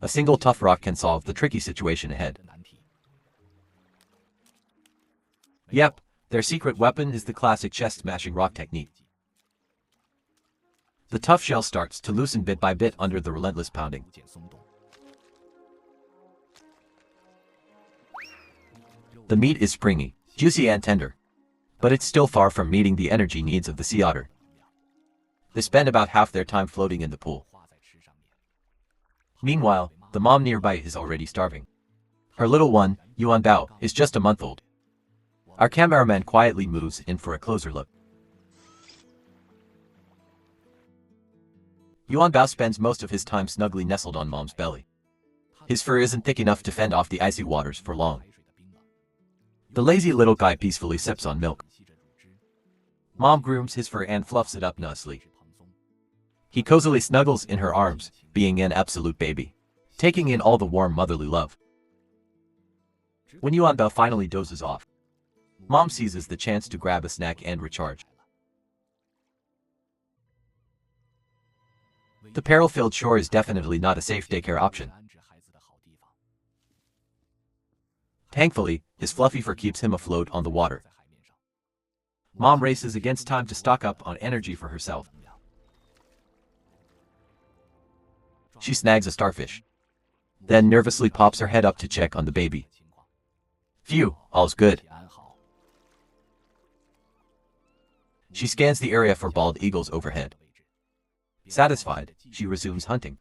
A single tough rock can solve the tricky situation ahead. Yep, their secret weapon is the classic chest-smashing rock technique. The tough shell starts to loosen bit by bit under the relentless pounding. The meat is springy, juicy and tender, but it's still far from meeting the energy needs of the sea otter. They spend about half their time floating in the pool. Meanwhile, the mom nearby is already starving. Her little one, Yuan Bao, is just a month old. Our cameraman quietly moves in for a closer look. Yuan Bao spends most of his time snugly nestled on mom's belly. His fur isn't thick enough to fend off the icy waters for long. The lazy little guy peacefully sips on milk. Mom grooms his fur and fluffs it up nicely. He cozily snuggles in her arms, being an absolute baby, taking in all the warm motherly love. When Yuan Bao finally dozes off, Mom seizes the chance to grab a snack and recharge. The peril-filled shore is definitely not a safe daycare option. Thankfully, his fluffy fur keeps him afloat on the water. Mom races against time to stock up on energy for herself. She snags a starfish, then nervously pops her head up to check on the baby. Phew, all's good. She scans the area for bald eagles overhead. Satisfied, she resumes hunting.